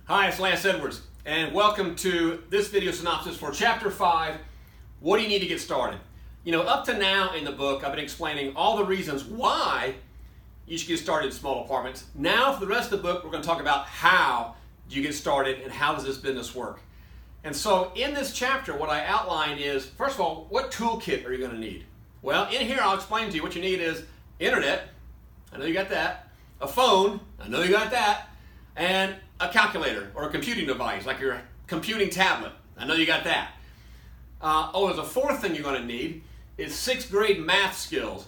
Hi, it's Lance Edwards, and welcome to this video synopsis for Chapter 5, What Do You Need to Get Started? You know, up to now in the book, I've been explaining all the reasons why you should get started in small apartments. Now, for the rest of the book, we're going to talk about how you get started and how does this business work. And so, in this chapter, what I outline is, first of all, what toolkit are you going to need? Well, in here, I'll explain to you what you need is internet. I know you got that. A phone. I know you got that. And a calculator or a computing device, like your computing tablet. I know you got that. There's a fourth thing you're going to need is 6th grade math skills.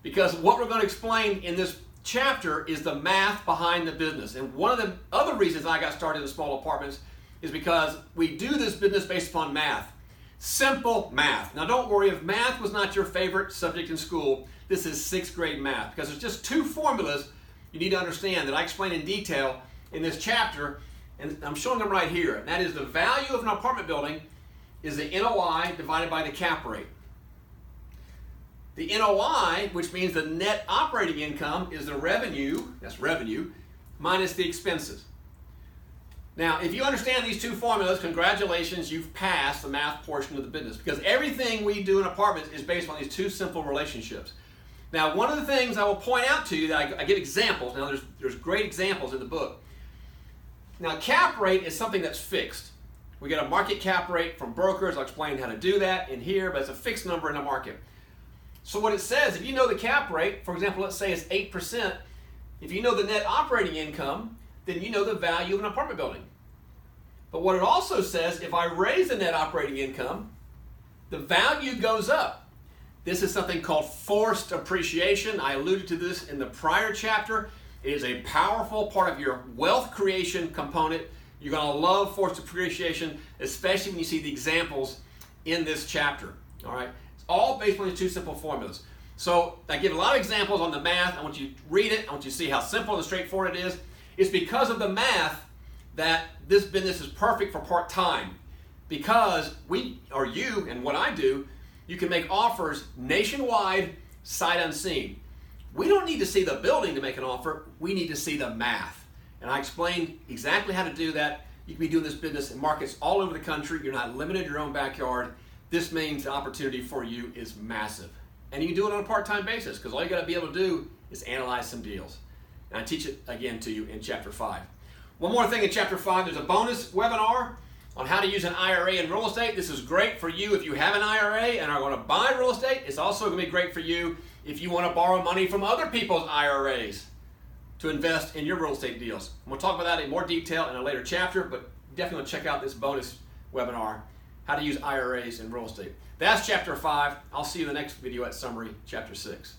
Because what we're going to explain in this chapter is the math behind the business. And one of the other reasons I got started in small apartments is because we do this business based upon math. Simple math. Now don't worry, if math was not your favorite subject in school, this is 6th grade math. Because there's just two formulas you need to understand that I explain in detail in this chapter, and I'm showing them right here. And that is the value of an apartment building is the NOI divided by the cap rate. The NOI, which means the net operating income, is the revenue, that's revenue, minus the expenses. Now, if you understand these two formulas, congratulations, you've passed the math portion of the business, because everything we do in apartments is based on these two simple relationships. Now, one of the things I will point out to you that I give examples. Now, there's great examples in the book. Now, cap rate is something that's fixed. We get a market cap rate from brokers. I'll explain how to do that in here, but it's a fixed number in the market. So what it says, if you know the cap rate, for example, let's say it's 8%, if you know the net operating income, then you know the value of an apartment building. But what it also says, if I raise the net operating income, the value goes up. This is something called forced appreciation. I alluded to this in the prior chapter. It is a powerful part of your wealth creation component. You're going to love forced appreciation, especially when you see the examples in this chapter. All right? It's all based on these two simple formulas. So I give a lot of examples on the math. I want you to read it. I want you to see how simple and straightforward it is. It's because of the math that this business is perfect for part-time. Because we, or you, and what I do, you can make offers nationwide, sight unseen. We don't need to see the building to make an offer. We need to see the math. And I explained exactly how to do that. You can be doing this business in markets all over the country. You're not limited to your own backyard. This means the opportunity for you is massive. And you can do it on a part-time basis because all you got to be able to do is analyze some deals. And I teach it again to you in Chapter 5. One more thing in Chapter 5, there's a bonus webinar on how to use an IRA in real estate. This is great for you if you have an IRA and are going to buy real estate. It's also going to be great for you if you want to borrow money from other people's IRAs to invest in your real estate deals. I'm going to talk about that in more detail in a later chapter, but definitely check out this bonus webinar, how to use IRAs in real estate. That's Chapter 5. I'll see you in the next video at Summary, Chapter 6.